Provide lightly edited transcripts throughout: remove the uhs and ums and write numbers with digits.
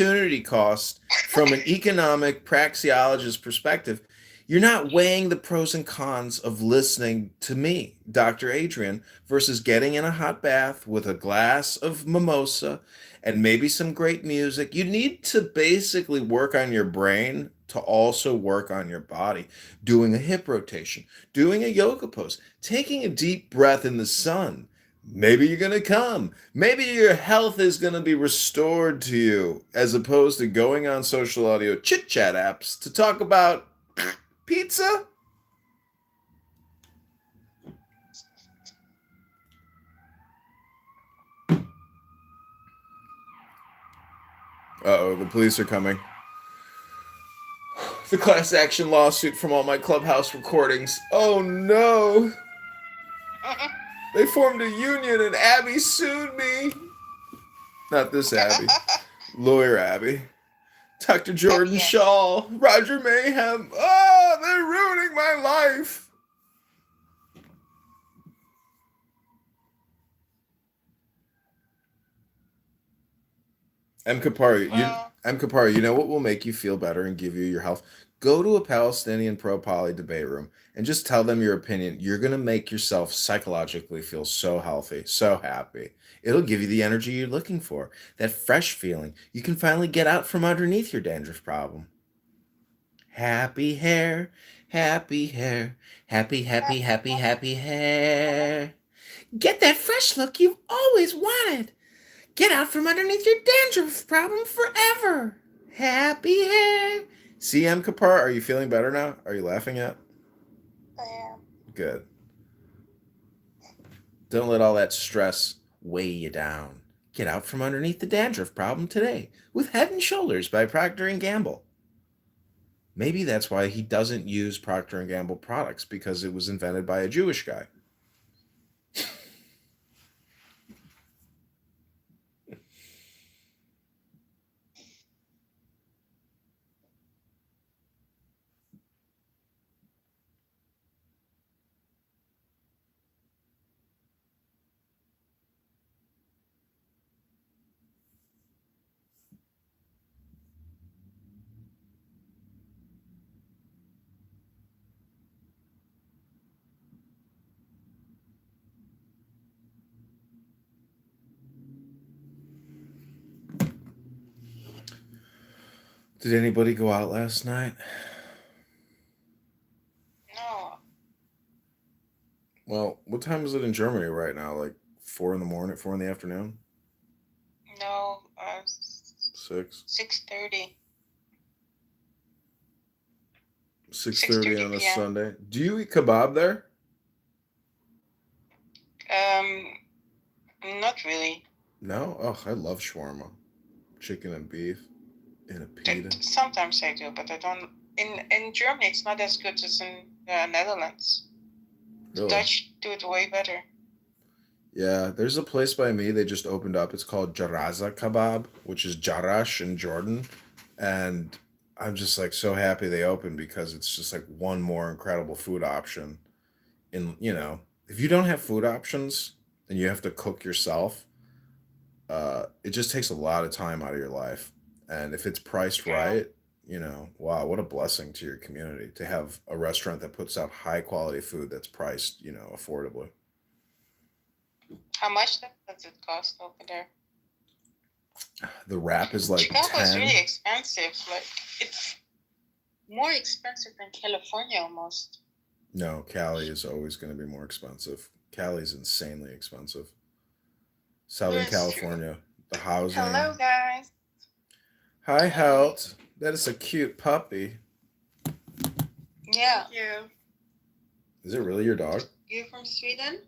opportunity cost from an economic praxeologist perspective, you're not weighing the pros and cons of listening to me, Dr. Adrian, versus getting in a hot bath with a glass of mimosa and maybe some great music. You need to basically work on your brain to also work on your body, doing a hip rotation, doing a yoga pose, taking a deep breath in the sun. Maybe you're going to come. Maybe your health is going to be restored to you as opposed to going on social audio chit chat apps to talk about pizza. Uh-oh, the police are coming. The class action lawsuit from all my Clubhouse recordings. Oh no! They formed a union and Abby sued me. Not this Abby. Lawyer Abby. Dr. Jordan Yes. Shaw. Roger Mayhem. Oh, they're ruining my life. M. Kapari, you know what will make you feel better and give you your health? Go to a Palestinian pro-poly debate room and just tell them your opinion. You're going to make yourself psychologically feel so healthy, so happy. It'll give you the energy you're looking for, that fresh feeling. You can finally get out from underneath your dandruff problem. Happy hair, happy hair, happy, happy, happy, happy hair. Get that fresh look you've always wanted. Get out from underneath your dandruff problem forever. Happy hair. CM Kapar, are you feeling better now? Are you laughing yet? I am. Good. Don't let all that stress weigh you down. Get out from underneath the dandruff problem today with Head and Shoulders by Procter & Gamble. Maybe that's why he doesn't use Procter & Gamble products, because it was invented by a Jewish guy. Did anybody go out last night? No. Well, what time is it in Germany right now? Like 4 in the morning, 4 in the afternoon? No. 6? 6:30. 6:30 on a p.m. Sunday. Do you eat kebab there? Not really. No? Oh, I love shawarma. Chicken and beef in a pita. Sometimes I do, but I don't. In Germany, it's not as good as in the Netherlands. The Really? Dutch do it way better. Yeah, there's a place by me they just opened up. It's called Jaraza Kebab, which is Jarash in Jordan. And I'm just like so happy they opened, because it's just like one more incredible food option. And, if you don't have food options and you have to cook yourself, it just takes a lot of time out of your life. And if it's priced right, wow, what a blessing to your community to have a restaurant that puts out high quality food that's priced, affordably. How much does it cost over there? The wrap is like Chicago 10. is really expensive. Like, it's more expensive than California almost. No, Cali is always going to be more expensive. Cali's insanely expensive. Southern That's California, the housing. Hello, guys. Hi, Helt. That is a cute puppy. Yeah. Yeah. Is it really your dog? You're from Sweden?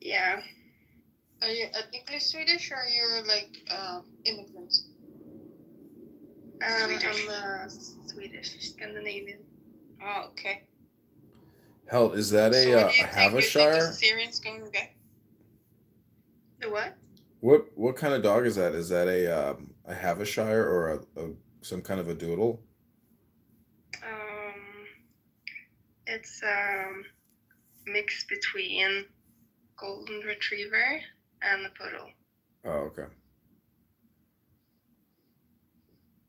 Yeah. Are you ethnically Swedish, or you're like immigrant? I'm Swedish, Scandinavian. Oh, okay. Helt, is that So a what do you think? You think the Havishire? Syrians going back? The what? What kind of dog is that? Is that a Havishire or a some kind of a doodle? It's mix between golden retriever and a poodle. Oh, okay.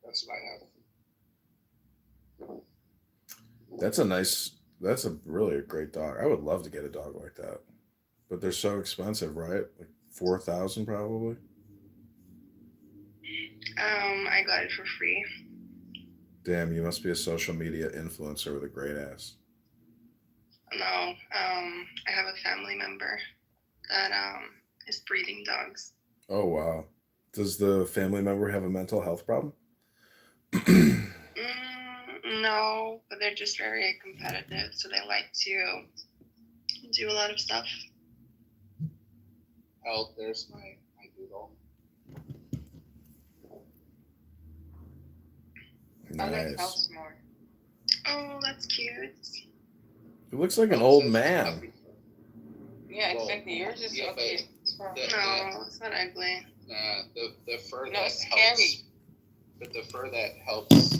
That's what I have. That's a really great dog. I would love to get a dog like that. But they're so expensive, right? Like 4,000 probably. I got it for free. Damn, you must be a social media influencer with a great ass. No, I have a family member that is breeding dogs. Oh wow. Does the family member have a mental health problem? No, but they're just very competitive, so they like to do a lot of stuff. Oh, there's my doodle. I like Nice. house more. Oh, that's cute. He looks like an Oh, old so it's man. ugly. Yeah, Well, exactly. Yours is yeah, okay. No, it's not ugly. The fur No, that it's helps, scary. but the fur that helps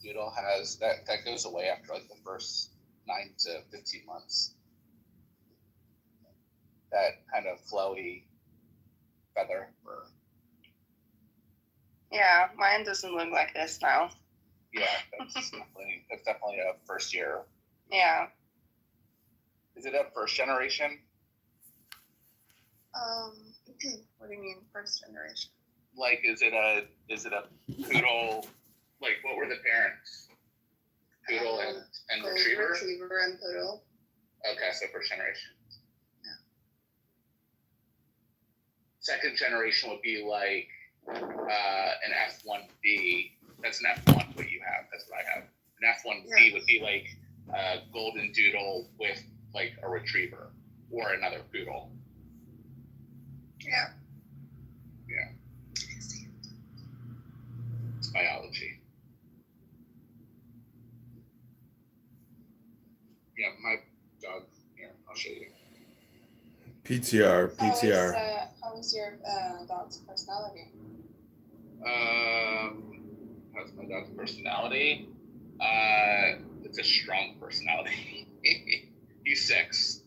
Doodle has that goes away after like the first 9 to 15 months. That kind of flowy feather fur. Yeah, mine doesn't look like this now. Yeah, that's definitely a first year. Yeah. Is it a first generation? What do you mean, first generation? Like, is it a poodle? Like, what were the parents? Poodle and retriever. Retriever and poodle. Okay, so first generation. Yeah. Second generation would be like an F1B. That's an F1. What you have? That's what I have. An F1B would be like a golden doodle with like a retriever or another poodle. Yeah. Yeah. It's biology. Yeah, my dog. Here, I'll show you. PTR. How is your dog's personality? How's my dog's personality? It's a strong personality. He's 6.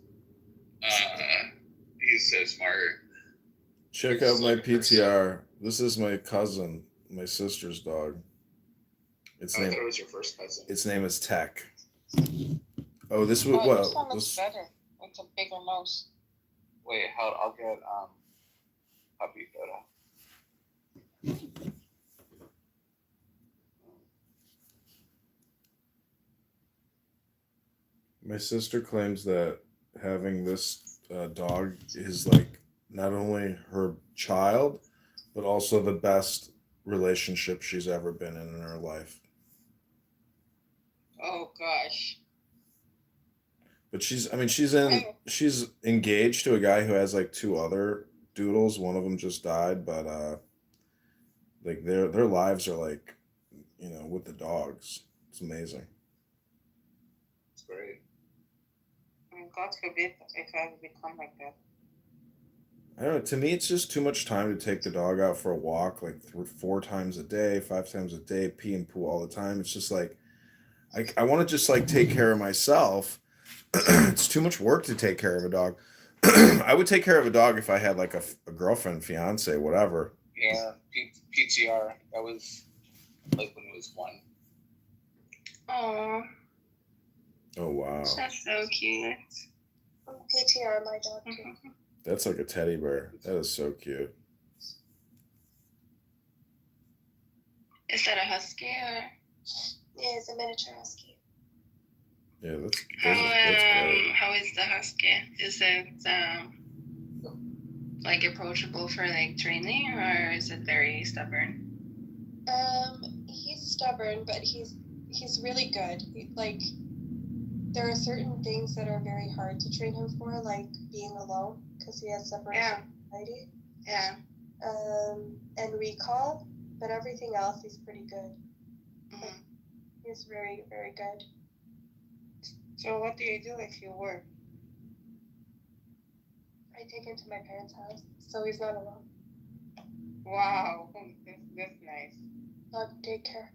He's so smart. Check out my PTR. This is my cousin, my sister's dog. I thought it was your first cousin. Its name is Tech. Oh, this would This one well. looks better. It's a bigger nose. Wait, I'll get puppy photo. My sister claims that having this dog is like not only her child, but also the best relationship she's ever been in her life. Oh gosh. But she's engaged to a guy who has like 2 other doodles. One of them just died, but like their lives are like, with the dogs. It's amazing. It's great. God forbid if I ever become like that. I don't know. To me, it's just too much time to take the dog out for a walk, like 4 times a day, 5 times a day, pee and poo all the time. It's just like, I want to just like take care of myself. It's too much work to take care of a dog. I would take care of a dog if I had like a girlfriend, fiance, whatever. Yeah, PTR. That was like when it was 1. Aww, Oh wow, that's so cute. PTR my dog too. that's like a teddy bear. That is so cute. Is that a husky or? Yeah, it's a miniature husky. Yeah, that's How great. how is the husky? Is it like approachable for like training, or is it very stubborn? He's stubborn, but he's really good. There are certain things that are very hard to train him for, like being alone, because he has separation anxiety. Yeah. And recall, but everything else he's pretty good. Mm-hmm. He's very, very good. So what do you do if you work? I take him to my parents' house, so he's not alone. Wow, that's nice. Dog daycare.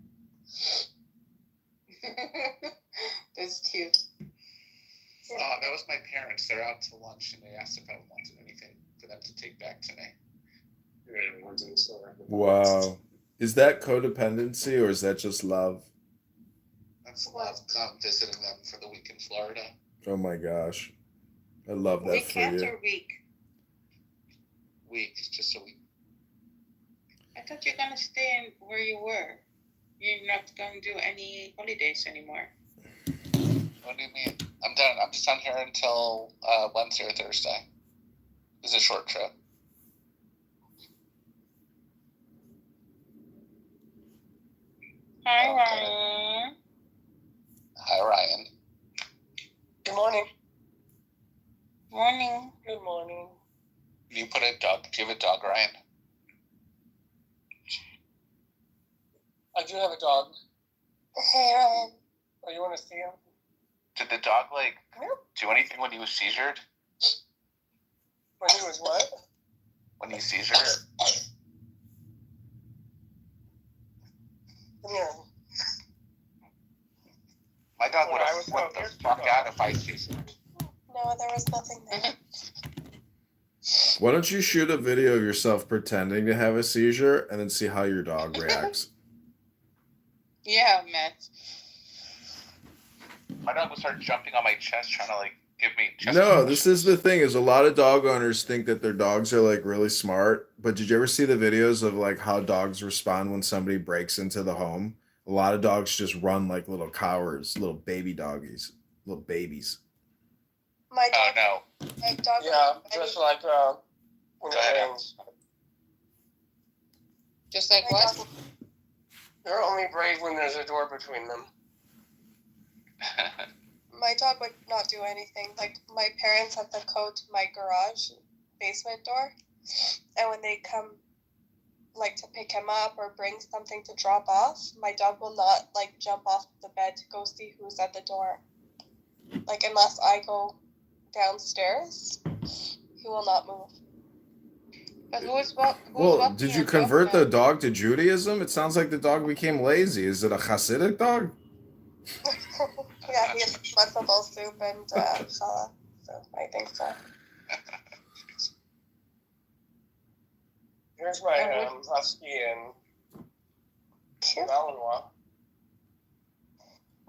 That's cute. That was my parents. They're out to lunch and they asked if I wanted anything for them to take back today. Wow. Is that codependency or is that just love? That's love. Not visiting them for the week in Florida. Oh my gosh. I love that for Weekend you. or week? Week, just a week. I thought you're gonna stay in where you were. You're not gonna do any holidays anymore. What do you mean? I'm done. I'm just down here until Wednesday or Thursday. It's a short trip. Hi, Okay. Ryan. Hi, Ryan. Good morning. Morning. Good morning. Do you put a dog? Do you have a dog, Ryan? I do have a dog. Hey, Ryan. Oh, you want to see him? Did the dog Nope. do anything when he was seizured? When he was what? When he seizured? Come here. My dog would When I have was flipped the out, fuck here's out if I seizured. No, there was nothing there. Why don't you shoot a video of yourself pretending to have a seizure and then see how your dog reacts? Yeah, Matt. My dog would start jumping on my chest, trying to give me chest. No, this is the thing is a lot of dog owners think that their dogs are really smart, but did you ever see the videos of how dogs respond when somebody breaks into the home? A lot of dogs just run like little cowards, little baby doggies, little babies. My Oh dog. no. My dog. Yeah, just like when Go ahead, they're, Alex. Just like My what? dog- they're only brave when there's a door between them. My dog would not do anything. Like, my parents have the code to my garage basement door, and when they come, to pick him up or bring something to drop off, my dog will not jump off the bed to go see who's at the door. Unless I go downstairs, he will not move. But who's Well, walking did your you convert dog the dog to Judaism? It sounds like the dog became lazy. Is it a Hasidic dog? Yeah, he has matzo ball soup and challah, so I think so. Here's my husky and Cute. Malinois.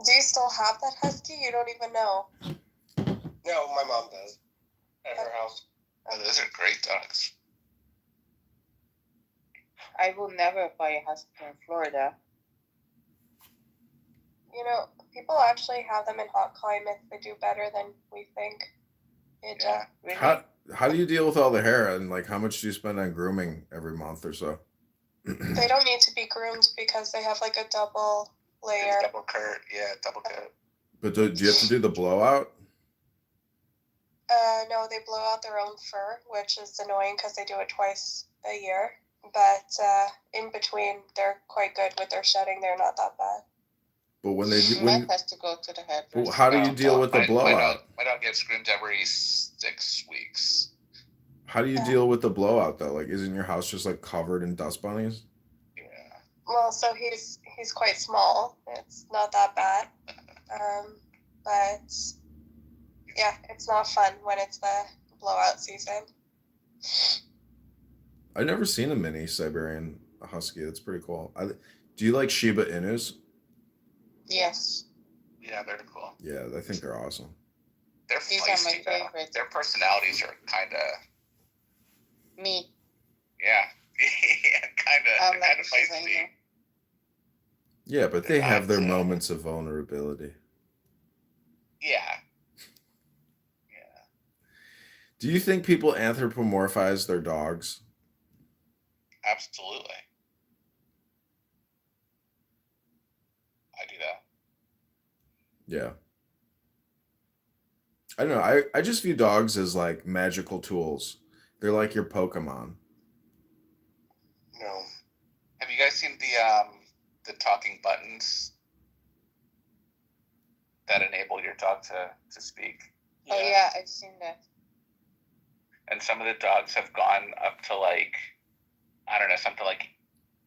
Do you still have that husky? You don't even know. No, my mom does. At her house. Oh, those are great dogs. I will never buy a husky in Florida. You know, people actually have them in hot climates. They do better than we think. Yeah. Really? How do you deal with all the hair and how much do you spend on grooming every month or so? They don't need to be groomed because they have a double layer. It's double coat. Yeah, double coat. But do you have to do the blowout? No, they blow out their own fur, which is annoying because they do it twice a year. But in between, they're quite good with their shedding. They're not that bad. But when they do, Matt has to go to the hairdresser. how do you deal with the blowout? My dog gets groomed every 6 weeks. How do you deal with the blowout though? Isn't your house just covered in dust bunnies? Yeah. Well, so he's quite small. It's not that bad. But yeah, it's not fun when it's the blowout season. I've never seen a mini Siberian husky. That's pretty cool. Do you like Shiba Inus? Yes. Yeah, they're cool. Yeah, I think they're awesome. They're These are my feisty though. favorites. Their personalities are kind of Me. yeah, kind of feisty. Shiba Yeah, but they have their moments of vulnerability. Yeah. Do you think people anthropomorphize their dogs? Absolutely. I do that. Yeah. I don't know. I just view dogs as magical tools. They're like your Pokemon. No. Have you guys seen the talking buttons that enable your dog to speak? Oh yeah, I've seen that. And some of the dogs have gone up to I don't know, something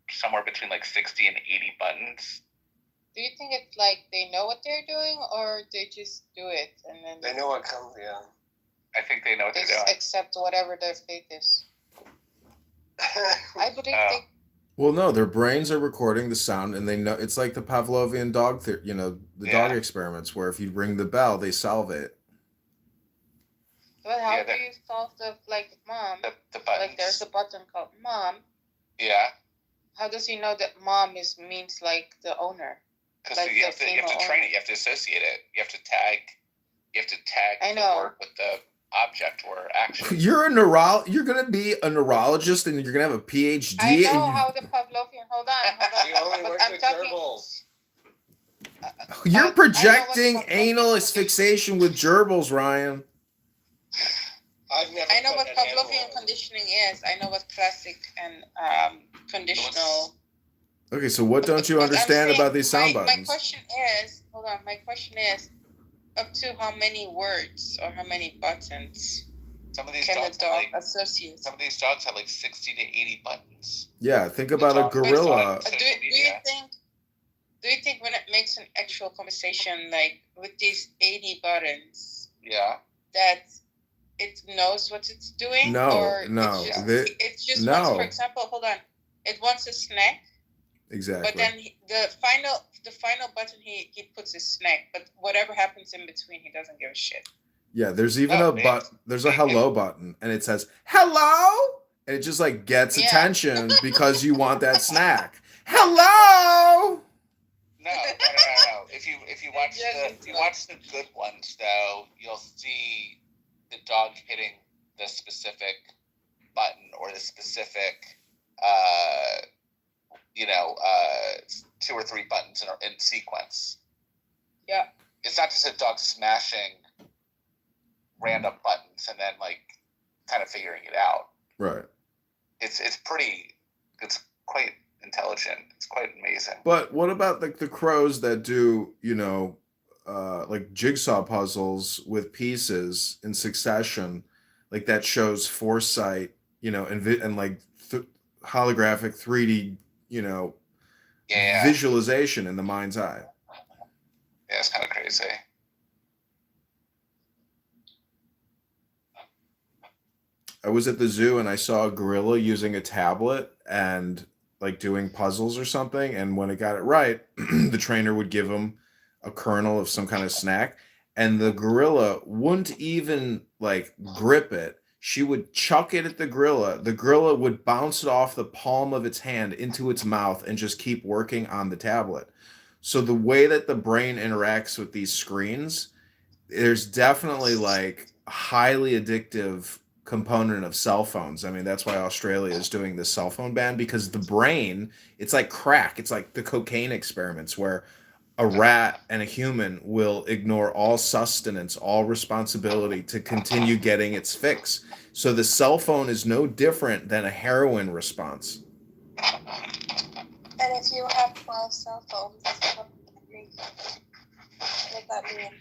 somewhere between 60 and 80 buttons. Do you think it's they know what they're doing, or they just do it and then They know what comes, yeah. I think they know what they they're doing. accept whatever their fate is? I believe Well, no, their brains are recording the sound, and they know it's like the Pavlovian dog, the dog Yeah. experiments, where if you ring the bell, they salivate. But how Yeah, do you solve the like mom? The buttons. Like there's a button called mom. Yeah. How does he know that mom means like the owner? Because Like you have to train it. You have to associate it. You have to tag. I the know. word with the object or action. You're gonna be a neurologist, and you're gonna have a PhD. I know how the Pavlovian. Hold on. We only But work I'm with talking. gerbils. You're projecting I know what anal Pavlovian asphyxiation with gerbils, Ryan. I've never. I know what put an Pavlovian animal- conditioning is. I know what classic and conditional. Okay, so what don't you But I'm understand saying about these sound my buttons? question is, hold on. My question is, up to how many words or how many buttons Some of these can the dogs dog have associate? some of these dogs have like 60 to 80 buttons. Yeah, think about a dog was gorilla. on- Do you think when it makes an actual conversation like with these 80 buttons Yeah. that it knows what it's doing? No, or no, it's just no. wants, for example, hold on, it wants a snack, Exactly. but then the final button he puts his snack, but whatever happens in between, he doesn't give a shit. Yeah, there's even there's a they- hello button, and it says hello, and it just like gets Yeah. attention because you want that snack. Hello. No. If you watch the good ones though, you'll see the dog hitting the specific button or the specific 2 or 3 buttons in sequence. Yeah. It's not just a dog smashing random buttons and then like kind of figuring it out. Right. It's quite intelligent. It's quite amazing. But what about like the crows that do, like jigsaw puzzles with pieces in succession, like that shows foresight, and like holographic 3D, Yeah. visualization in the mind's eye. Yeah, it's kind of crazy. I was at the zoo and I saw a gorilla using a tablet and like doing puzzles or something. And when it got it right, the trainer would give him a kernel of some kind of snack. And the gorilla wouldn't even like grip it. She would chuck it at the gorilla. The gorilla would bounce it off the palm of its hand into its mouth and just keep working on the tablet. So the way that the brain interacts with these screens, there's definitely like a highly addictive component of cell phones. I mean, that's why Australia is doing this cell phone ban, because the brain, it's like crack. It's like the cocaine experiments where a rat and a human will ignore all sustenance, all responsibility to continue getting its fix. So the cell phone is no different than a heroin response. And if you have 12 cell phones, that's what does that mean?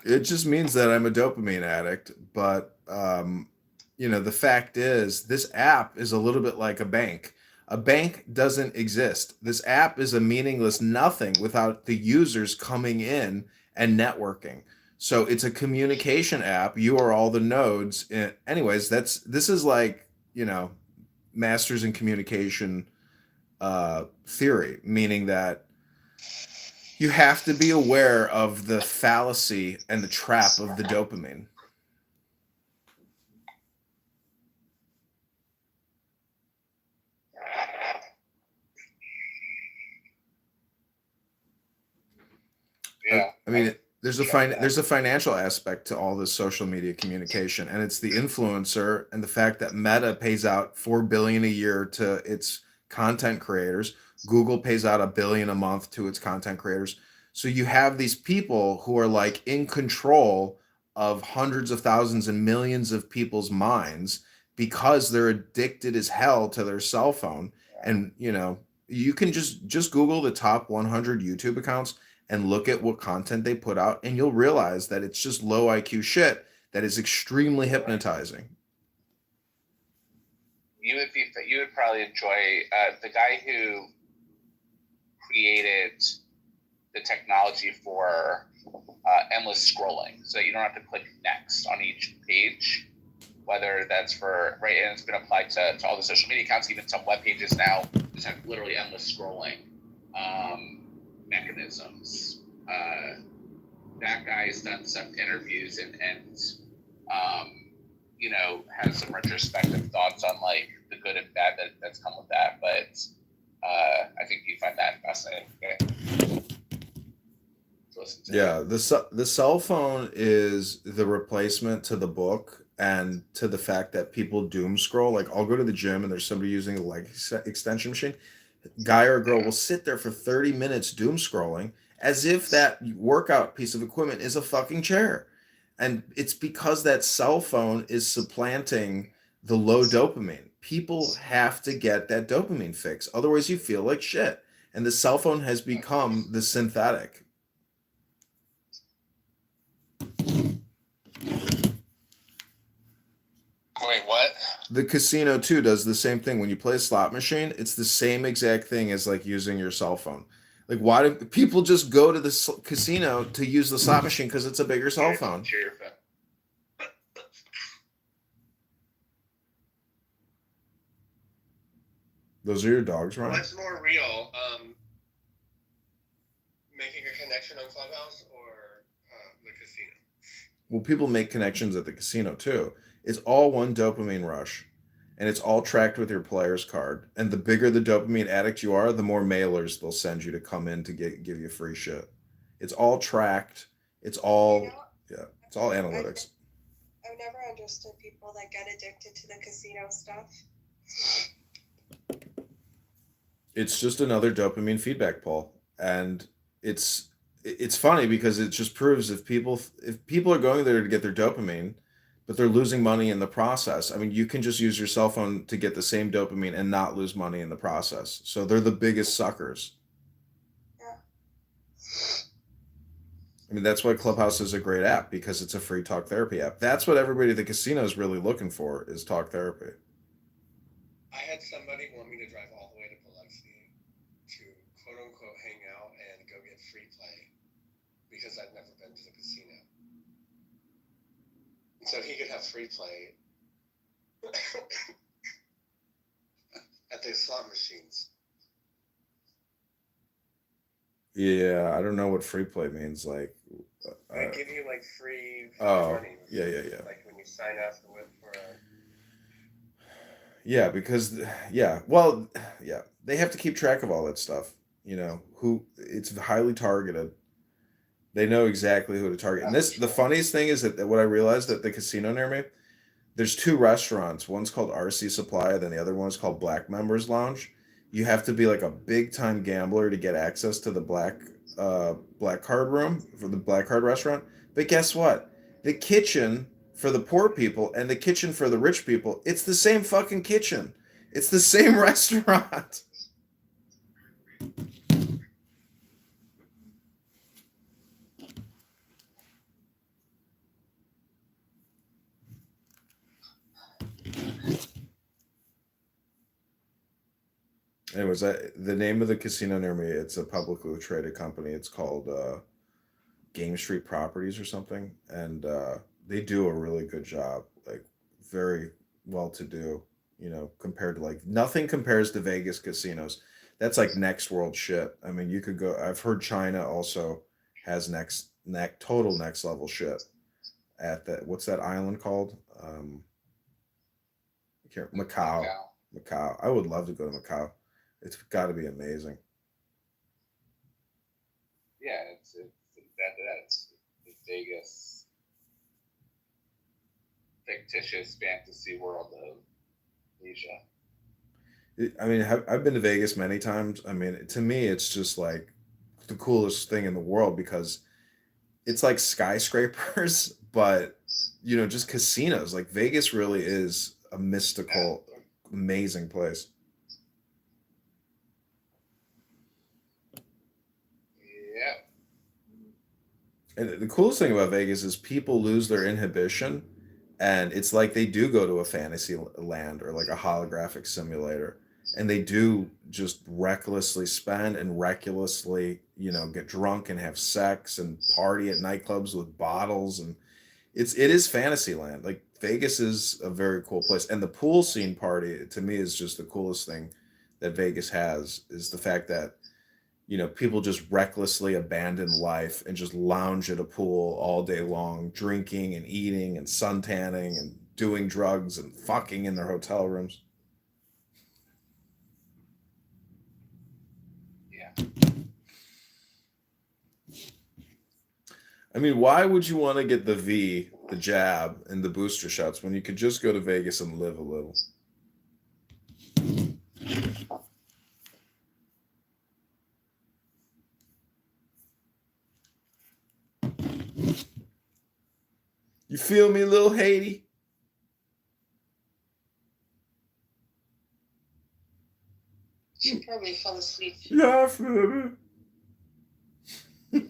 It just means that I'm a dopamine addict. But, the fact is, this app is a little bit like a bank. A bank doesn't exist. This app is a meaningless nothing without the users coming in and networking. So it's a communication app. You are all the nodes. Anyways, this is like, masters in communication theory, meaning that you have to be aware of the fallacy and the trap of the dopamine. Yeah. I mean, there's a financial aspect to all this social media communication, and it's the influencer and the fact that Meta pays out $4 billion a year to its content creators. Google pays out $1 billion a month to its content creators. So you have these people who are like in control of hundreds of thousands and millions of people's minds because they're addicted as hell to their cell phone. And you can just Google the top 100 YouTube accounts and look at what content they put out, and you'll realize that it's just low IQ shit that is extremely hypnotizing. You would probably enjoy the guy who created the technology for endless scrolling, so you don't have to click next on each page. whether that's for, right, and it's been applied to all the social media accounts, even some web pages now just have literally endless scrolling mechanisms. That guy's done some interviews and you know, has some retrospective thoughts on like the good and bad that's come with that. But I think you find that fascinating. Okay. Yeah, the cell phone is the replacement to the book and to the fact that people doom scroll. Like I'll go to the gym and there's somebody using a leg extension machine. Guy or girl will sit there for 30 minutes doom scrolling as if that workout piece of equipment is a fucking chair. And it's because that cell phone is supplanting the low dopamine. People have to get that dopamine fix. Otherwise you feel like shit. And the cell phone has become the synthetic. Wait, what? The casino too does the same thing. When you play a slot machine, it's the same exact thing as like using your cell phone. Like, why do people just go to the casino to use the slot machine? Because it's a bigger cell phone. Those are your dogs, Ryan? What's more real, making a connection on Clubhouse or the casino? Well, people make connections at the casino too. It's all one dopamine rush, and it's all tracked with your player's card. And the bigger the dopamine addict you are, the more mailers they'll send you to come in to give you free shit. It's all tracked. It's all it's all analytics. I've never understood people that get addicted to the casino stuff. It's just another dopamine feedback pole, and it's funny because it just proves if people are going there to get their dopamine, but they're losing money in the process. I mean, you can just use your cell phone to get the same dopamine and not lose money in the process. So they're the biggest suckers. Yeah. I mean, that's why Clubhouse is a great app, because it's a free talk therapy app. That's what everybody at the casino is really looking for, is talk therapy. I had somebody want me to drive all the way to Biloxi to quote unquote hang out and go get free play because I've never been to the casino. So he could have free play at the slot machines. Yeah, I don't know what free play means. Like, They give you like free money. Yeah. Like when you sign up for a... Yeah, because well, they have to keep track of all that stuff. You know, it's highly targeted. They know exactly who to target. And the funniest thing is that what I realized at the casino near me, there's two restaurants. One's called RC Supply, then the other one's called Black Members Lounge. You have to be like a big time gambler to get access to the black card room for the black card restaurant. But guess what? The kitchen for the poor people and the kitchen for the rich people, it's the same fucking kitchen. It's the same restaurant. Anyways, the name of the casino near me, it's a publicly traded company. It's called Game Street Properties or something. And they do a really good job. Like, very well to do, you know, compared to like nothing compares to Vegas casinos. That's like next world shit. I mean, you could go, I've heard China also has total next level shit at that. What's that island called? Macau. Macau. I would love to go to Macau. It's got to be amazing. Yeah, it's the Vegas fictitious fantasy world of Asia. I mean, I've been to Vegas many times. I mean, to me, it's just like the coolest thing in the world because it's like skyscrapers, but you know, just casinos. Like Vegas really is a mystical, amazing place. And the coolest thing about Vegas is people lose their inhibition, and it's like they do go to a fantasy land or like a holographic simulator, and they do just recklessly spend and recklessly, you know, get drunk and have sex and party at nightclubs with bottles, and it is fantasy land. Like Vegas is a very cool place, and the pool scene party to me is just the coolest thing that Vegas has is the fact that people just recklessly abandon life and just lounge at a pool all day long, drinking and eating and suntanning and doing drugs and fucking in their hotel rooms. Yeah. I mean, why would you want to get the jab, and the booster shots when you could just go to Vegas and live a little? You feel me, little Haiti? She probably fell asleep. Yeah, I feel it.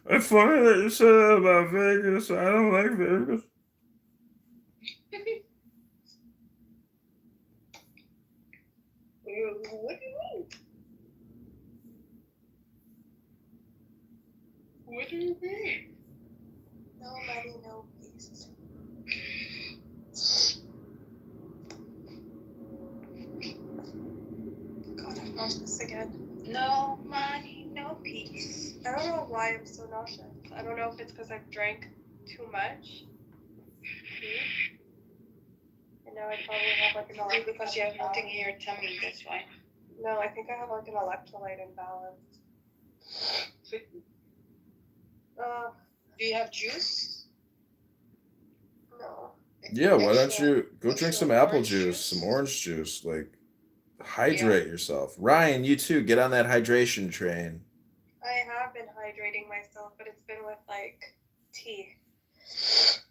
It's funny that you said that about Vegas. I don't like Vegas. What do you mean? What do you mean? No money, no peace. God, I'm nauseous again. No money, no peace. I don't know why I'm so nauseous. I don't know if it's because I've drank too much. And now I probably have like an Probably because you have nothing in your tummy, that's why. No, I think I have like an electrolyte imbalance. Do you have juice? No. Yeah, why don't you go Extra drink some apple orange juice, juice? some orange juice, like hydrate yourself. Ryan, you too, get on that hydration train. I have been hydrating myself, but it's been with like tea.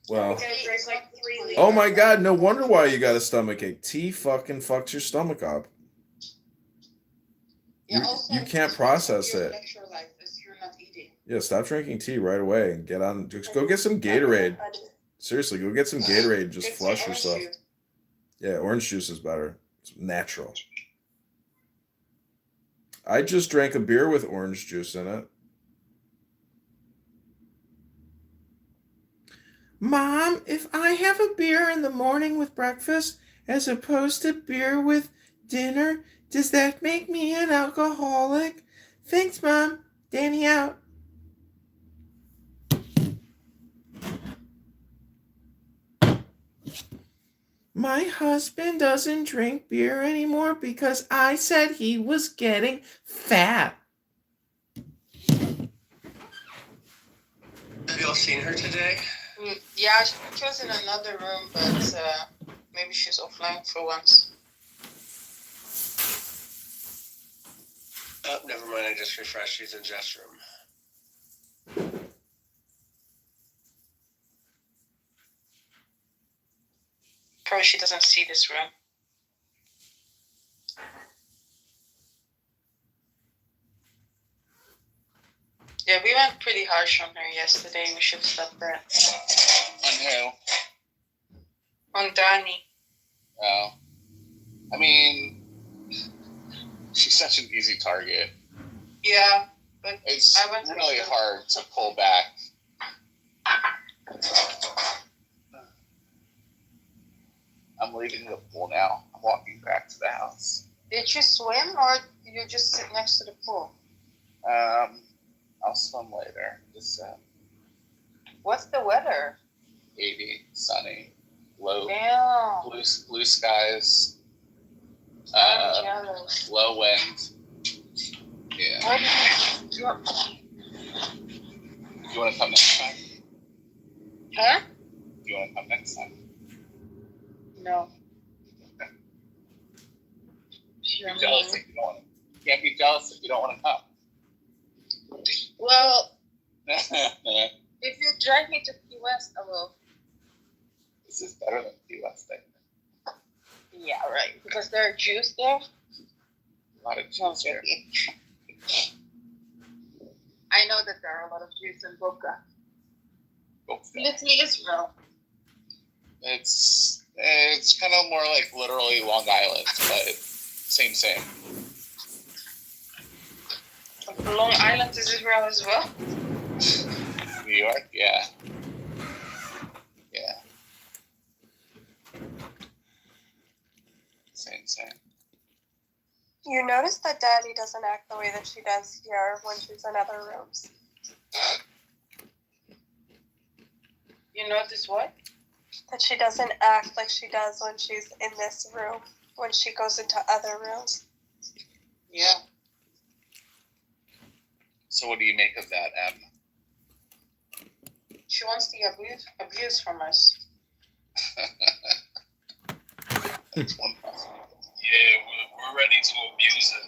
Well, I think I drank like 3 liters. oh my god, no wonder why you got a stomach ache. Tea fucking fucks your stomach up. You can't process it. You're not eating. Yeah, stop drinking tea right away and get on. Just go get some Gatorade. Seriously, go get some Gatorade. Just Get some flush orange yourself. juice. Yeah, orange juice is better. It's natural. I just drank a beer with orange juice in it. Mom, if I have a beer in the morning with breakfast as opposed to beer with dinner, does that make me an alcoholic? Thanks, Mom. Danny out. My husband doesn't drink beer anymore because I said he was getting fat. Have y'all seen her today? Yeah, she was in another room, but maybe she's offline for once. Oh, never mind. I just refreshed. She's in Jeff's room. Probably she doesn't see this room. Yeah, we went pretty harsh on her yesterday. We should stop that. On who? On Danny. Oh. I mean, she's such an easy target. Yeah, but It's I went to really the- hard to pull back. I'm leaving the pool now. I'm walking back to the house. Did you swim or you just sit next to the pool? I'll swim later. It's What's the weather? 80, sunny, low, Damn. blue skies, I'm jealous. low wind. Yeah. Why do you You want to come next time? Huh? You want to come next time? No. Be jealous if you don't want to. You can't be jealous if you don't want to come. Well, if you drag me to Key West, I will. This is better than the US thing. Yeah, right. Because there are Jews there. A lot of juice here. I know that there are a lot of Jews in Boca. Little Israel. It's kind of more like literally Long Island, but same. Long Island is Israel as well. New York, yeah. Insane. You notice that Daddy doesn't act the way that she does here when she's in other rooms. You notice what? That she doesn't act like she does when she's in this room, when she goes into other rooms. Yeah. So what do you make of that, Em? She wants the abuse from us. That's one problem. Yeah, we're ready to abuse it.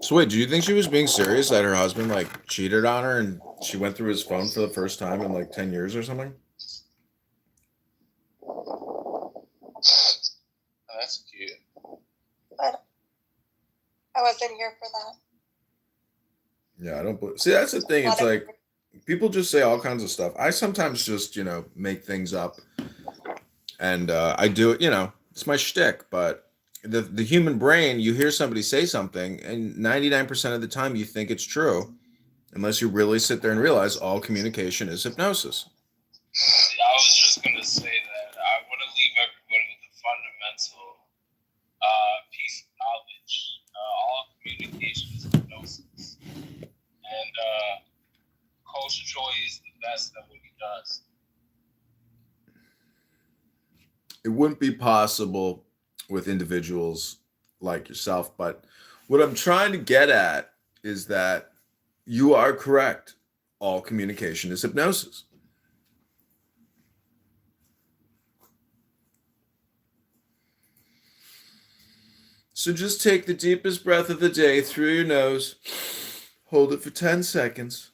So wait, do you think she was being serious that her husband like cheated on her and she went through his phone for the first time in like 10 years or something? Oh, that's cute. But I wasn't here for that. Yeah, I don't see, that's the thing. It's like people just say all kinds of stuff. I sometimes just, make things up. And I do it, it's my shtick, but the human brain, you hear somebody say something, and 99% of the time you think it's true, unless you really sit there and realize all communication is hypnosis. See, I was just going to say that I want to leave everybody with a fundamental piece of knowledge. All communication is hypnosis. And Coach Troy is the best at what he does. It wouldn't be possible with individuals like yourself, but what I'm trying to get at is that you are correct. All communication is hypnosis. So just take the deepest breath of the day through your nose, hold it for 10 seconds.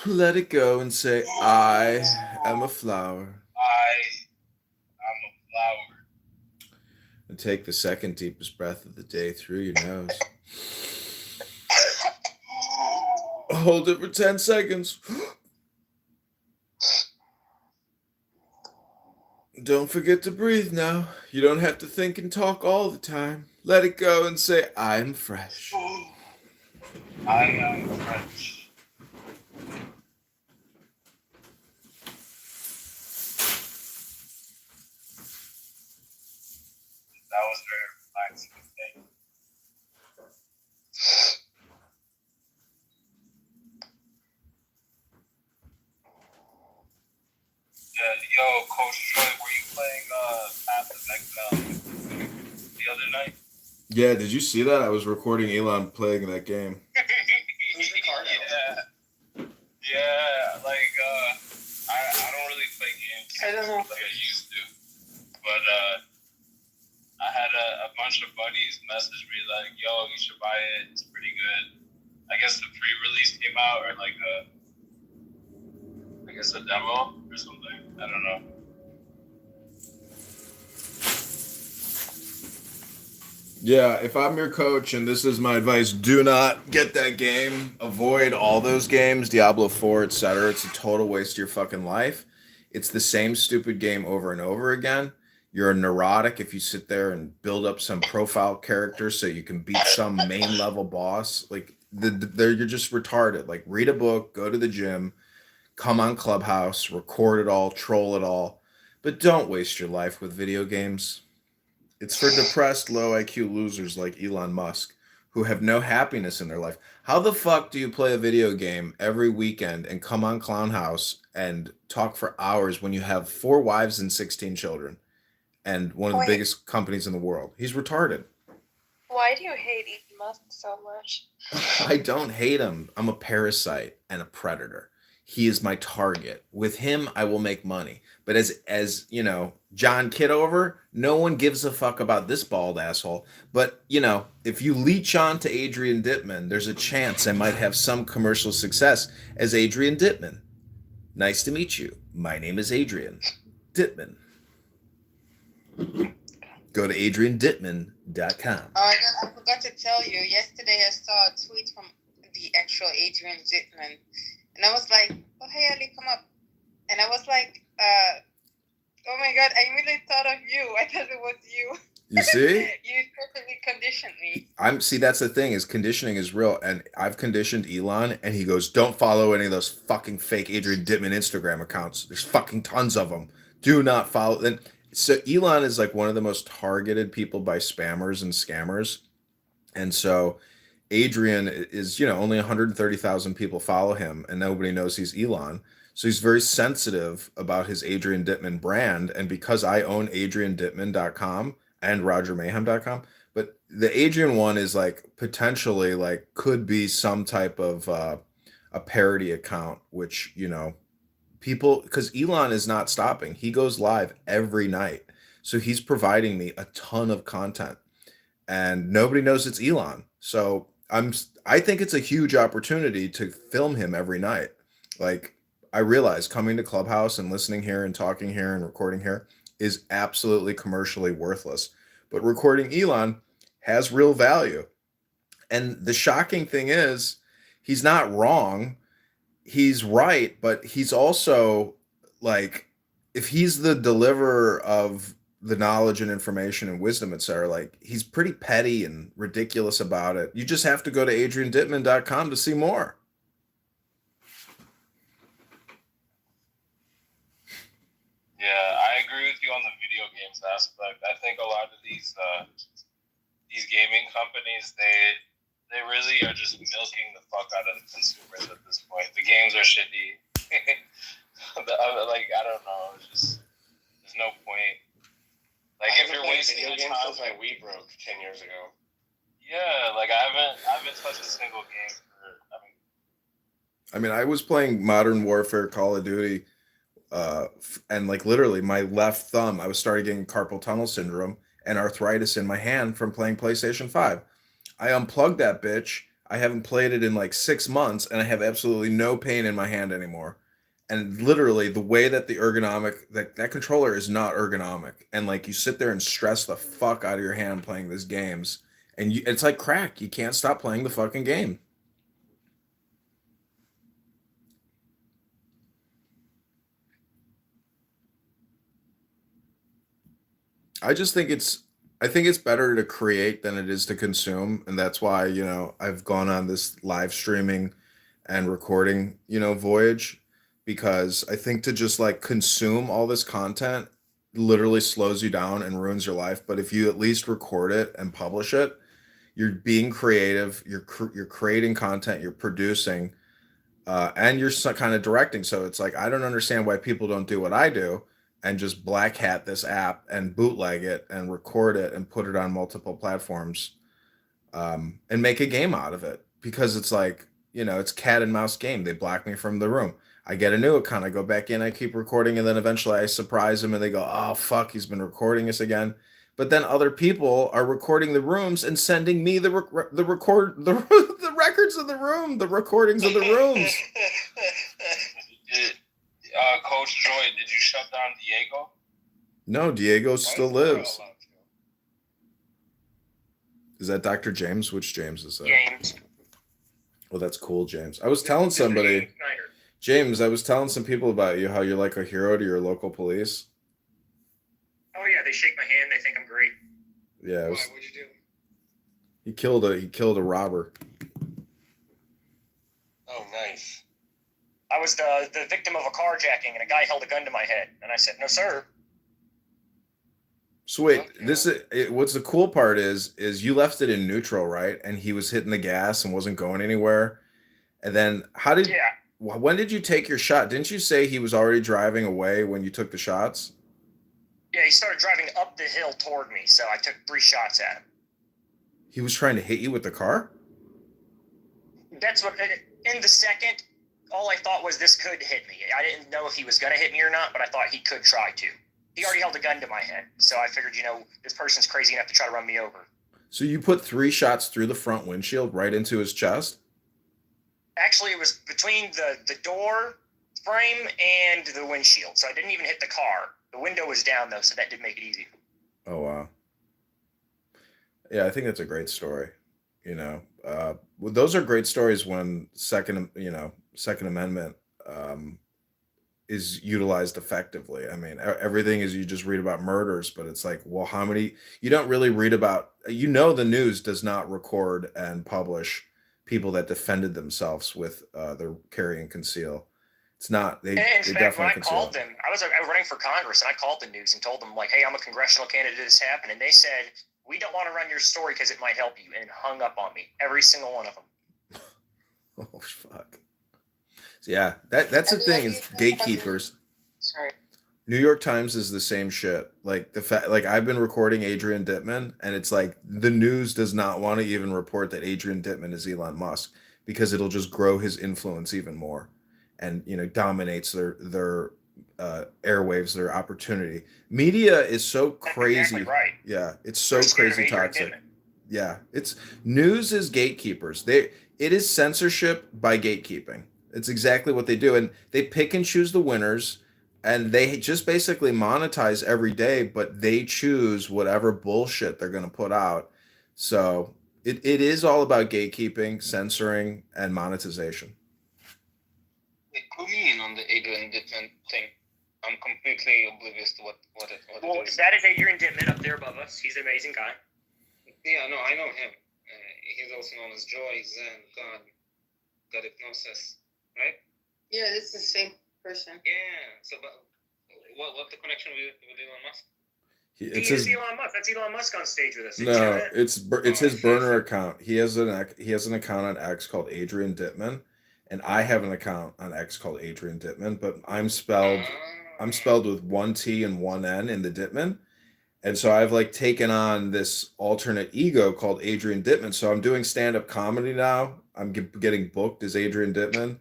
Let it go and say, I am a flower. I'm a flower. And take the second deepest breath of the day through your nose. Hold it for 10 seconds. Don't forget to breathe now. You don't have to think and talk all the time. Let it go and say, I'm fresh. I am French. That was very relaxing. Okay. Yeah, yo, Coach Troy, were you playing Path of Exile the other night? Yeah, did you see that? I was recording Elon playing that game. Yeah, like I don't really play games I don't know. like I used to, but I had a bunch of buddies message me like, "Yo, you should buy it. It's pretty good." I guess the pre-release came out, or like I guess a demo or something. I don't know. Yeah, if I'm your coach, and this is my advice, do not get that game. Avoid all those games, Diablo 4, etc. It's a total waste of your fucking life. It's the same stupid game over and over again. You're a neurotic if you sit there and build up some profile character so you can beat some main level boss. Like, you're just retarded. Like, read a book, go to the gym, come on Clubhouse, record it all, troll it all. But don't waste your life with video games. It's for depressed, low IQ losers like Elon Musk who have no happiness in their life. How the fuck do you play a video game every weekend and come on Clown House and talk for hours when you have 4 wives and 16 children and one of the biggest companies in the world? He's retarded. Why do you hate Elon Musk so much? I don't hate him. I'm a parasite and a predator. He is my target. With him, I will make money. But as John Kitover, no one gives a fuck about this bald asshole. But, if you leech on to Adrian Dittman, there's a chance I might have some commercial success as Adrian Dittman. Nice to meet you. My name is Adrian Dittman. Go to adriandittman.com. Oh, I forgot to tell you. Yesterday, I saw a tweet from the actual Adrian Dittman, and I was like, "Oh, hey, Ali, come up." And I was like, "Oh my God, I really thought of you. I thought it was you." You see? You perfectly conditioned me. That's the thing, is conditioning is real, and I've conditioned Elon, and he goes, "Don't follow any of those fucking fake Adrian Dittman Instagram accounts. There's fucking tons of them. Do not follow." And so Elon is like one of the most targeted people by spammers and scammers, and so Adrian is, only 130,000 people follow him, and nobody knows he's Elon. So he's very sensitive about his Adrian Dittman brand. And because I own adriandittman.com and rogermayhem.com, but the Adrian one is like potentially like could be some type of a parody account, which, people, because Elon is not stopping. He goes live every night. So he's providing me a ton of content and nobody knows it's Elon. So I think it's a huge opportunity to film him every night. Like I realize coming to Clubhouse and listening here and talking here and recording here is absolutely commercially worthless. But recording Elon has real value. And the shocking thing is he's not wrong. He's right, but he's also like if he's the deliverer of the knowledge and information and wisdom, etc., like he's pretty petty and ridiculous about it. You just have to go to adriandittman.com to see more. Yeah, I agree with you on the video games aspect. I think a lot of these gaming companies, they really are just milking the fuck out of the consumers at this point. The games are shitty. Like I don't know, it's just there's no point. Like if you're wasting your time, since my Wii broke 10 years ago. Yeah, like I haven't touched a single game for. I mean, I was playing Modern Warfare, Call of Duty, and like literally my left thumb, I was starting getting carpal tunnel syndrome and arthritis in my hand from playing PlayStation 5. I unplugged that bitch. I haven't played it in like 6 months, and I have absolutely no pain in my hand anymore. And literally, the way that the ergonomic that controller is not ergonomic, and like you sit there and stress the fuck out of your hand playing these games, and it's like crack. You can't stop playing the fucking game. I just think it's better to create than it is to consume, and that's why I've gone on this live streaming and recording voyage, because I think to just like consume all this content literally slows you down and ruins your life. But if you at least record it and publish it, you're being creative, you're creating content, you're producing, and you're kind of directing. So it's like I don't understand why people don't do what I do and just black hat this app and bootleg it and record it and put it on multiple platforms, and make a game out of it. Because it's like it's cat and mouse game. They block me from the room. I get a new account. I go back in. I keep recording, and then eventually I surprise them, and they go, "Oh fuck, he's been recording us again." But then other people are recording the rooms and sending me the the records of the room, the recordings of the rooms. Coach Joy, did you shut down Diego? No, Diego still Why is lives. Laura allowed to? Is that Dr. James? Which James is that? James. Well, that's cool, James. I was telling somebody, James, I was telling some people about you, how you're like a hero to your local police. Oh yeah, they shake my hand. They think I'm great. Yeah, Why? What'd you do? he killed a robber. Oh, nice. I was the victim of a carjacking, and a guy held a gun to my head, and I said, "No, sir." So wait, Okay. what's the cool part is you left it in neutral, right? And he was hitting the gas and wasn't going anywhere. And then Yeah, when did you take your shot? Didn't you say he was already driving away when you took the shots? yeah. He started driving up the hill toward me, so I took 3 shots at him. He was trying to hit you with the car? That's what. In the second, all I thought was this could hit me. I didn't know if he was going to hit me or not, but I thought he could try to. He already held a gun to my head, so I figured, this person's crazy enough to try to run me over. So you put 3 shots through the front windshield right into his chest? Actually, it was between the door frame and the windshield, so I didn't even hit the car. The window was down, though, so that did make it easy. Oh wow. Yeah, I think that's a great story. Those are great stories when Second Amendment, is utilized effectively. I mean, everything is you just read about murders, but it's like, well, how many? You don't really read about. The news does not record and publish people that defended themselves with their carry and conceal. It's not. They In they fact, when definitely I conceal. called them, I was running for Congress, and I called the news and told them, like, hey, I'm a congressional candidate, this happened. And they said, we don't want to run your story because it might help you, and hung up on me. Every single one of them. Oh, fuck. So, yeah, that's the thing is gatekeepers. Sorry. New York Times is the same shit. Like the fact, like I've been recording Adrian Dittman, and it's like the news does not want to even report that Adrian Dittman is Elon Musk because it'll just grow his influence even more, and dominates their airwaves, their opportunity. Media is so crazy. That's exactly right. Yeah, it's so They're scared of crazy Adrian toxic. Dittman. Yeah, it's news is gatekeepers. It is censorship by gatekeeping. It's exactly what they do, and they pick and choose the winners, and they just basically monetize every day. But they choose whatever bullshit they're going to put out. So it is all about gatekeeping, censoring, and monetization. Hey, clue me in on the Adrian Dittman thing. I'm completely oblivious to what it Well, is. that is Adrian Dittman up there above us. He's an amazing guy. Yeah, no, I know him. He's also known as Joy, Zen, God Hypnosis, right? Yeah, it's the same person. Yeah. So, but what's the connection with Elon Musk? It's He is his Elon Musk. That's Elon Musk on stage with us. Did you know no, that? it's his burner account. He has an account on X called Adrian Dittman, and I have an account on X called Adrian Dittman, but I'm spelled with one T and one N in the Dittman. And so I've like taken on this alternate ego called Adrian Dittman. So I'm doing stand-up comedy now. I'm getting booked as Adrian Dittman,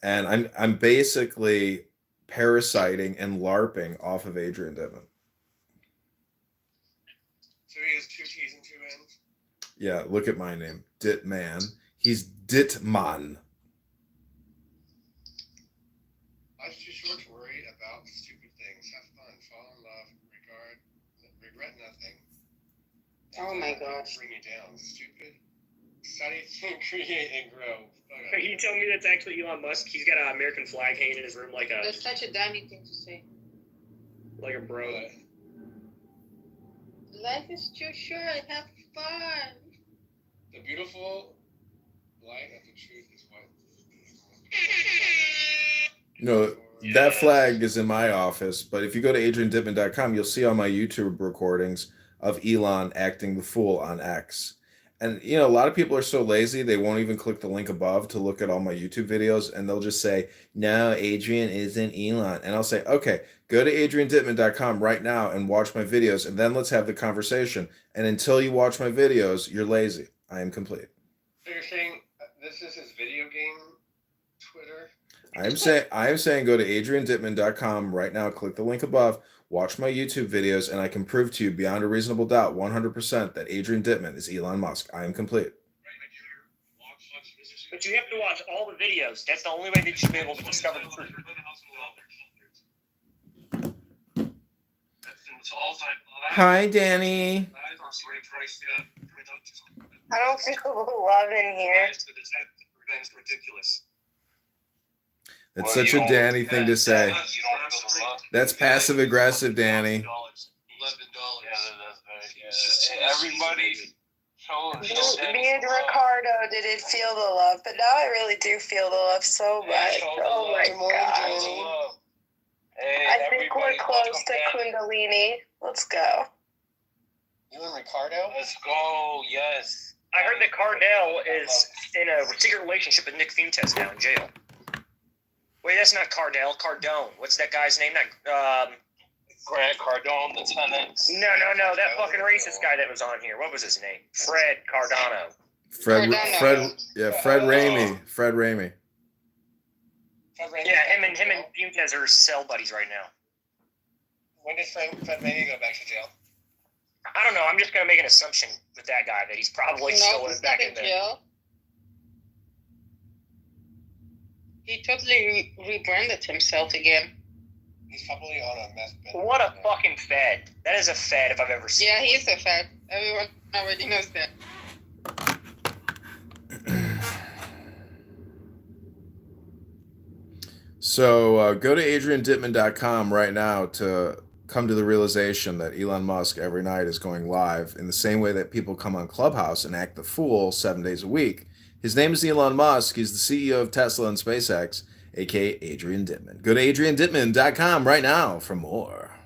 and I'm basically parasiting and LARPing off of Adrian Dittman. So he has 2 T's and 2 N's. Yeah, look at my name, Dittman. He's Dittman. Life's too short to worry about stupid things. Have fun, fall in love, regret nothing. Oh my gosh. Bring you down. Stupid. Study, think, create, and grow. Are you telling me that's actually Elon Musk? He's got an American flag hanging in his room like That's such a Danny thing to say. a bro. Life is too short. Have fun. The beautiful light of the truth is what. No, that flag is in my office, but if you go to adriandittman.com, you'll see all my YouTube recordings of Elon acting the fool on X. And a lot of people are so lazy they won't even click the link above to look at all my YouTube videos, and they'll just say, "No, Adrian isn't Elon." And I'll say, "Okay, go to adriandittman.com right now and watch my videos, and then let's have the conversation. And until you watch my videos, you're lazy. I am complete." So you're saying this is his video game Twitter? I am saying go to adriandittman.com right now, click the link above, watch my YouTube videos, and I can prove to you beyond a reasonable doubt 100% that Adrian Dittman is Elon Musk. I am complete. But you have to watch all the videos. That's the only way that you should be able to discover the truth. Hi, Danny. I don't feel love in here. That's such a Danny thing to say. That's passive aggressive, Danny. $11. Everybody. Me and Ricardo didn't feel the love, but now I really do feel the love so much. Oh my god. I think we're close to Kundalini. Let's go. You and Ricardo? Let's go. Yes. I heard that Cardell is in a secret relationship with Nick Fuentes now in jail. Wait, that's not Cardell. Cardone. What's that guy's name? Grant Cardone, the 10X. No. That fucking racist guy that was on here. What was his name? Fred Cardano. Fred Ramey. Fred Raimi. Yeah, him and Fuentes are cell buddies right now. When did Fred Raimi go back to jail? I don't know. I'm just gonna make an assumption with that guy that he's probably still he's back not in there. jail. He totally rebranded himself again. He's probably on a meth bin. What a fucking fed. That is a fed if I've ever seen. Yeah, he is a fed. Everyone already knows that. So go to adriandittman.com right now to come to the realization that Elon Musk every night is going live in the same way that people come on Clubhouse and act the fool 7 days a week. His name is Elon Musk. He's the CEO of Tesla and SpaceX, aka Adrian Dittman. Go to adriandittman.com right now for more.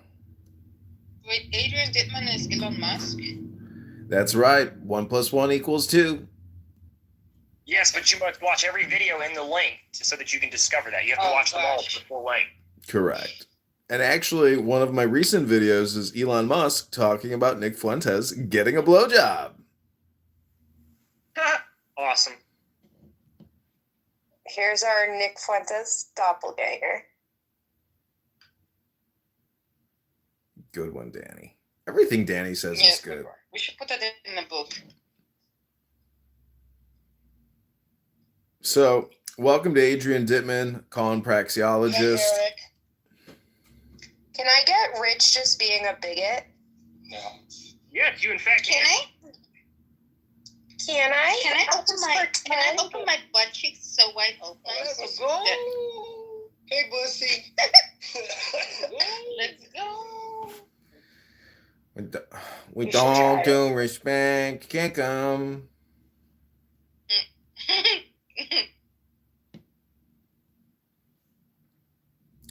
Wait, Adrian Dittman is Elon Musk? That's right. 1 + 1 = 2. Yes, but you must watch every video in the link so that you can discover that. You have to watch them all for the full length. Correct. And actually, one of my recent videos is Elon Musk talking about Nick Fuentes getting a blowjob. Awesome. Here's our Nick Fuentes doppelganger. Good one, Danny. Everything Danny says Yes, is good. we should put that in the book. So, welcome to Adrian Dittman, colon praxeologist. Can I get rich just being a bigot? No. Yes, you in fact Can I? Can I? Can I I'll open just my pretend. butt cheeks so wide open? Let's So go. that- Hey, Bussy. Let's go. We You should don't try do respect, can't come.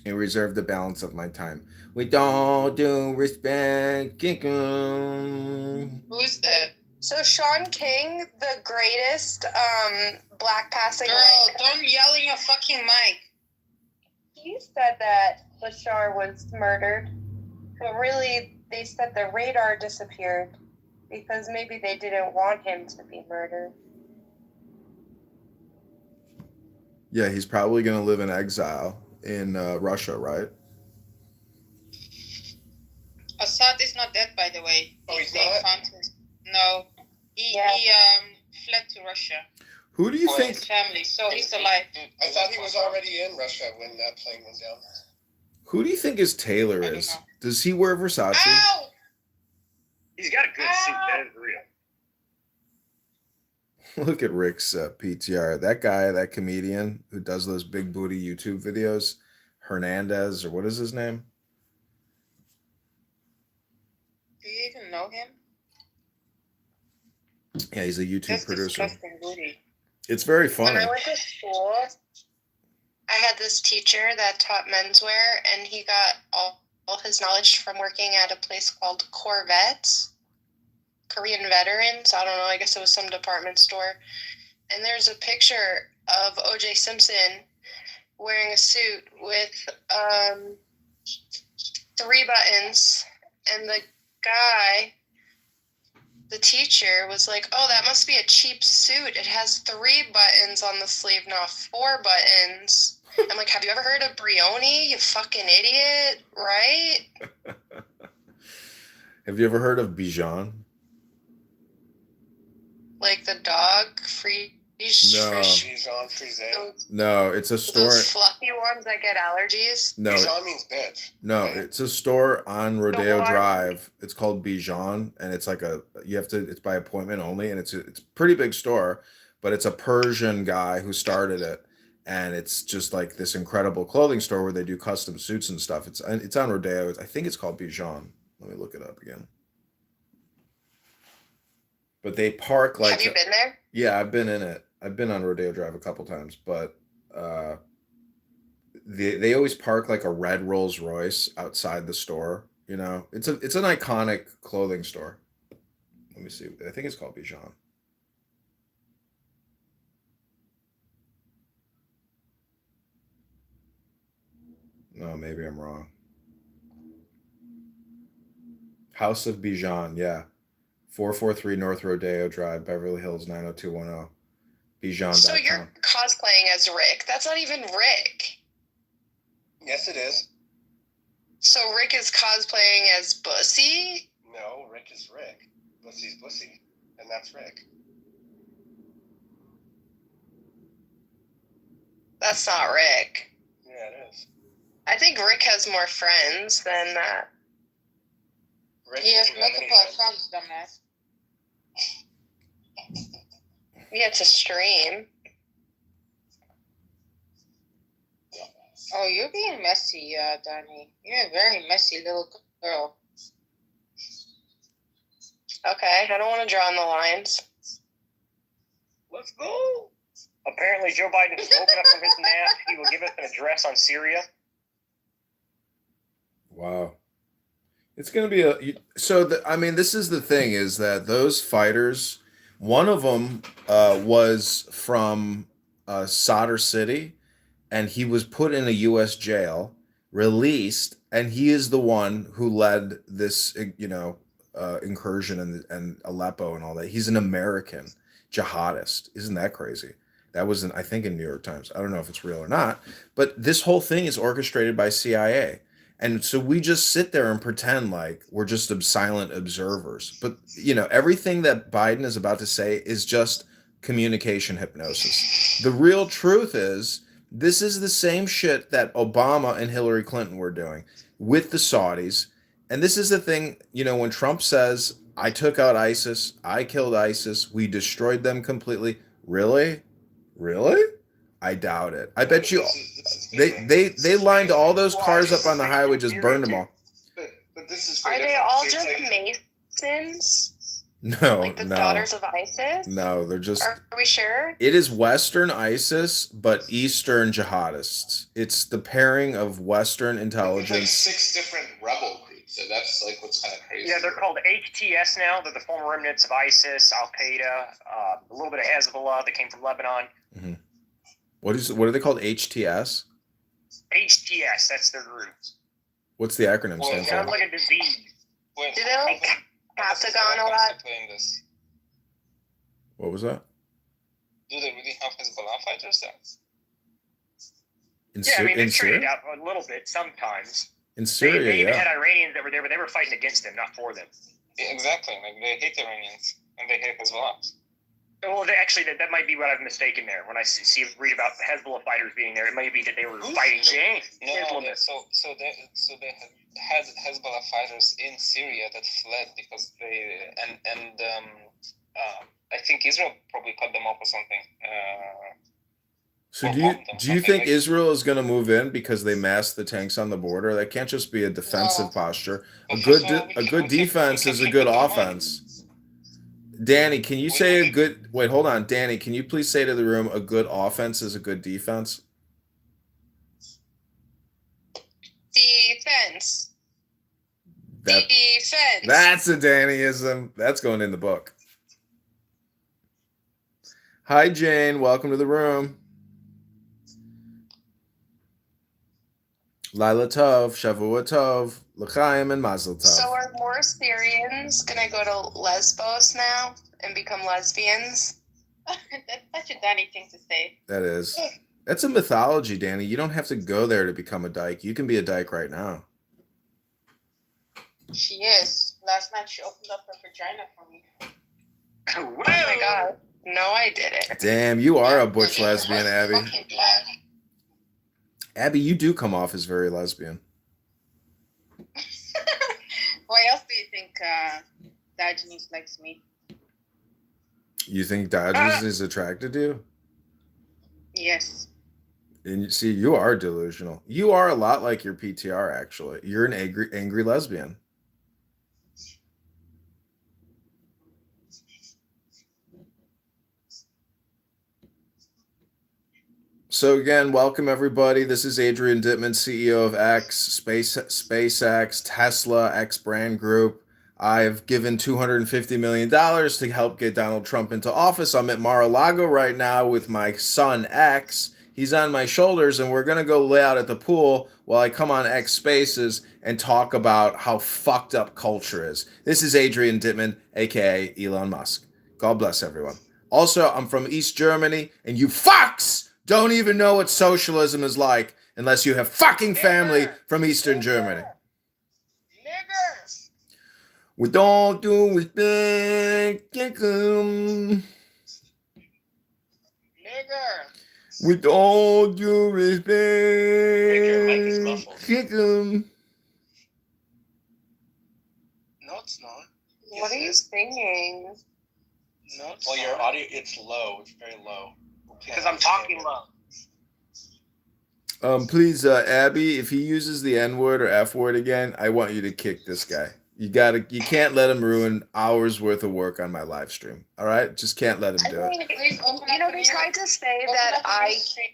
And reserve the balance of my time. We don't do respect, can't come. Who's that? So Sean King, the greatest black passing Girl, white man, don't yell in your fucking mic. he said that Bashar was murdered, but really they said the radar disappeared because maybe they didn't want him to be murdered. Yeah, he's probably going to live in exile in Russia, right? Assad is not dead, by the way. Oh, he's They not? found his- No, he fled to Russia Who do you with think? his family, so he's alive. I thought he was already in Russia when that plane went down. Who do you think his tailor I don't is? know. Does he wear Versace? Ow! He's got a good suit. That is real. Look at Rick's PTR. That guy, that comedian who does those big booty YouTube videos, Hernandez, or what is his name? Do you even know him? Yeah, he's a YouTube That's producer. disgusting booty. It's very When funny. I went to school, I had this teacher that taught menswear, and he got all his knowledge from working at a place called Corvettes, Korean veterans. I don't know, I guess it was some department store. And there's a picture of O.J. Simpson wearing a suit with 3 buttons, and the guy, the teacher, was like, oh, that must be a cheap suit. It has 3 buttons on the sleeve, not 4 buttons. I'm like, have you ever heard of Brioni, you fucking idiot, right? Have you ever heard of Bijan? Like the dog, free. No. Bijan Frise. No, it's a store. Those fluffy ones that get allergies. No, Bijan means bitch. no, it's a store on Rodeo what? Drive. It's called Bijan, and it's like it's by appointment only, and it's a pretty big store, but it's a Persian guy who started it, and it's just like this incredible clothing store where they do custom suits and stuff. It's on Rodeo. I think it's called Bijan. Let me look it up again. But they park like. Have you been there? Yeah, I've been in it. I've been on Rodeo Drive a couple times, but they always park like a red Rolls Royce outside the store. You know, it's an iconic clothing store. Let me see. I think it's called Bijan. No, maybe I'm wrong. House of Bijan, yeah. 443 North Rodeo Drive, Beverly Hills 90210. Bijan.com. So you're cosplaying as Rick. That's not even Rick. Yes, it is. So Rick is cosplaying as Bussy? No, Rick is Rick. Bussy's Bussy. And that's Rick. That's not Rick. Yeah, it is. I think Rick has more friends than that. Rick He has doesn't have any multiple friends. accounts, dumbass. We get to stream. Oh, you're being messy, Danny. You're a very messy little girl. Okay, I don't want to draw on the lines. Let's go. Apparently, Joe Biden has woken up from his nap. He will give us an address on Syria. Wow. It's going to be I mean, this is the thing is that those fighters, one of them was from Solder City, and he was put in a U.S. jail, released, and he is the one who led this, incursion in Aleppo and all that. He's an American jihadist. Isn't that crazy? That was, I think, in New York Times. I don't know if it's real or not, but this whole thing is orchestrated by CIA. And so we just sit there and pretend like we're just silent observers. But, everything that Biden is about to say is just communication hypnosis. The real truth is this is the same shit that Obama and Hillary Clinton were doing with the Saudis. And this is the thing, when Trump says, I took out ISIS, I killed ISIS, we destroyed them completely. Really? Really? I doubt it. I bet you they lined all those cars up on the highway, just burned them all. But this is. Are they all just Masons? No, like the daughters of ISIS? No, they're just. Are we sure? It is Western ISIS, but Eastern jihadists. It's the pairing of Western intelligence. Like 6 different rebel groups. So that's like what's kind of crazy. Yeah, they're called HTS now. They're the former remnants of ISIS, Al Qaeda, a little bit of Hezbollah that came from Lebanon. Mm-hmm. What are they called? HTS? HTS, that's their group. What's the acronym stand for? Sounds like a disease. Do they like Heptagon a lot? What was that? Do they really have Hezbollah fighters there? They traded out a little bit sometimes. In Syria, they even had Iranians that were there, but they were fighting against them, not for them. Yeah, exactly. Like they hate Iranians and they hate Hezbollah. Well, that might be what I've mistaken there. When I read about the Hezbollah fighters being there, it might be that they were fighting No, so they had Hezbollah fighters in Syria that fled because they I think Israel probably cut them off or something. So do you think Israel is going to move in because they massed the tanks on the border? That can't just be a defensive posture. A good defense is a good offense. Danny, can you say a good... Wait, hold on. Danny, can you please say to the room, a good offense is a good defense? Defense. Defense. That's a Dannyism. That's going in the book. Hi, Jane. Welcome to the room. Laila Tov, Shavua Tov, L'chaim, and Mazel Tov. So are more Syrians going to go to Lesbos now and become lesbians? That's such a Danny thing to say. That is. That's a mythology, Danny. You don't have to go there to become a dyke. You can be a dyke right now. She is. Last night she opened up her vagina for me. Oh my God. No, I didn't. Damn, you are a butch lesbian, Abby. Abby, you do come off as very lesbian. Why else do you think Diogenes likes me? You think Diogenes is attracted to you? Yes. And you see, you are delusional. You are a lot like your PTR, actually. You're an angry lesbian. So again, welcome everybody. This is Adrian Dittman, CEO of X, SpaceX, Tesla, X Brand Group. I've given $250 million to help get Donald Trump into office. I'm at Mar-a-Lago right now with my son, X. He's on my shoulders, and we're going to go lay out at the pool while I come on X Spaces and talk about how fucked up culture is. This is Adrian Dittman, a.k.a. Elon Musk. God bless everyone. Also, I'm from East Germany, and you fucks don't even know what socialism is like unless you have fucking family from Eastern Germany. We don't do respect. We don't do respect. No, it's not. What are you singing? No, well, your audio, it's low. It's very low. Because I'm talking low. Please, Abby, if he uses the N word or F word again, I want you to kick this guy. You can't let him ruin hours worth of work on my live stream. All right, just can't let him do it. Please open You up know, the they mute. tried to say Open that up the mute stream.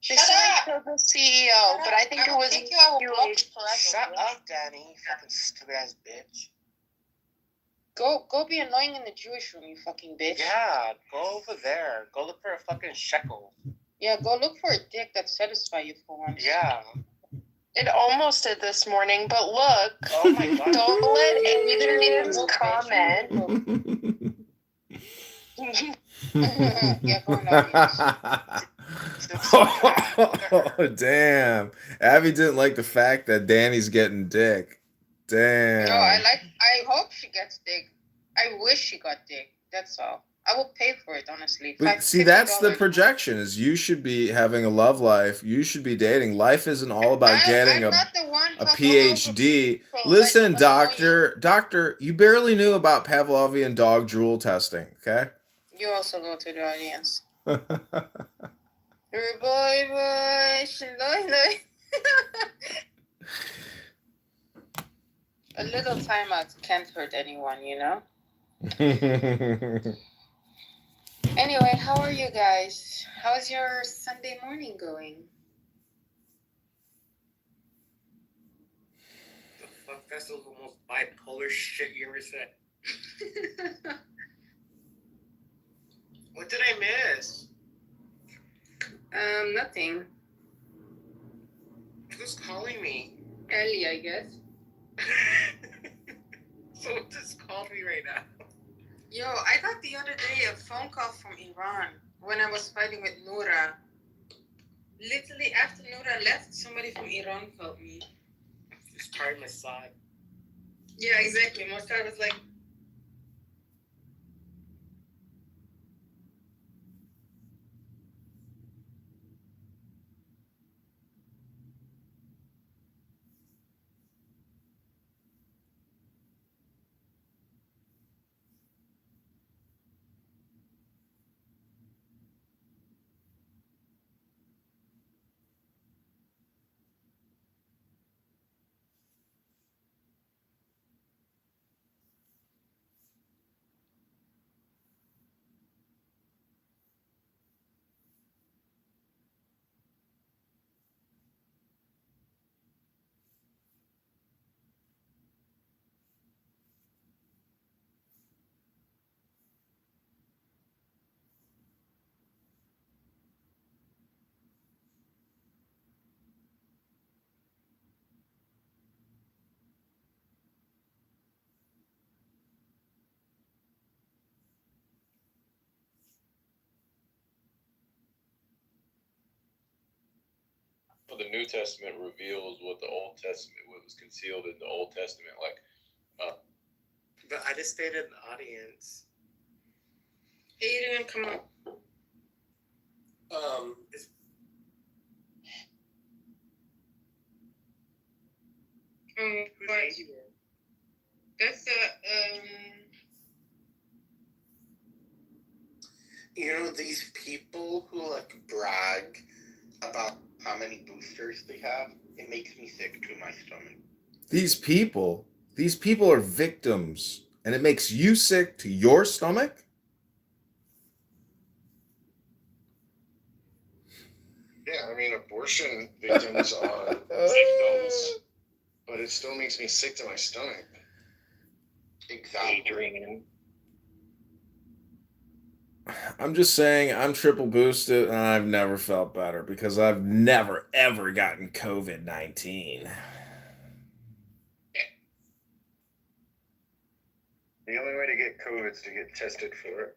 they Shut said I up! killed the CEO, but I think I it will was kick you, I will block you forever. Shut up, Danny, you fucking stupid ass bitch. Go be annoying in the Jewish room, you fucking bitch. Yeah, go over there. Go look for a fucking shekel. Yeah, go look for a dick that satisfies you for once. Yeah. It almost did this morning, but look. Oh my god. Don't let Adrian's comment. Yeah, go on. Oh, damn. Abby didn't like the fact that Danny's getting dick. Damn. No, I hope she gets dick. I wish she got dick. That's all. I will pay for it, honestly. But see, that's the projection, is you should be having a love life. You should be dating. Life isn't all about getting I'm a not the one a talking PhD. over Listen, like, doctor, you barely knew about Pavlovian dog drool testing, okay? You also go to the audience. Boy, a little timeout can't hurt anyone, you know? Anyway, how are you guys? How's your Sunday morning going? The fuck? That's the most bipolar shit you ever said. What did I miss? Nothing. Who's calling me? Ellie, I guess. Someone just called me right now. Yo, I got the other day a phone call from Iran when I was fighting with Noura. Literally after Noura left, somebody from Iran called me. It's part of my side. Yeah, exactly. Mossad was like, For the New Testament reveals what the Old Testament, what was concealed in the Old Testament. But I just stayed in the audience. Adrian, come on. But that's You know, these people who like brag about how many boosters they have, it makes me sick to my stomach. These people are victims, and it makes you sick to your stomach? Yeah, I mean, abortion victims are victims, but it still makes me sick to my stomach. Exactly. Adrian. I'm just saying, I'm triple boosted, and I've never felt better because I've never, ever gotten COVID-19. The only way to get COVID is to get tested for it.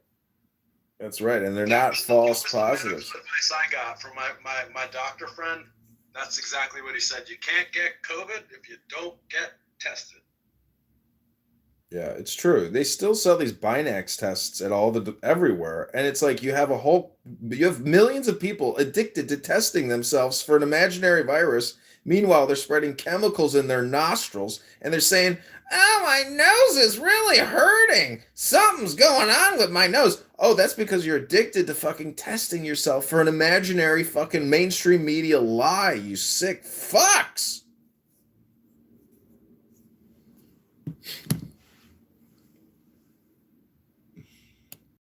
That's right, and they're not false positives. The advice I got from my doctor friend, that's exactly what he said. You can't get COVID if you don't get tested. Yeah, it's true. They still sell these Binax tests at everywhere, and it's like you have millions of people addicted to testing themselves for an imaginary virus. Meanwhile, they're spreading chemicals in their nostrils, and they're saying, Oh, my nose is really hurting. Something's going on with my nose. Oh, that's because you're addicted to fucking testing yourself for an imaginary fucking mainstream media lie, you sick fucks.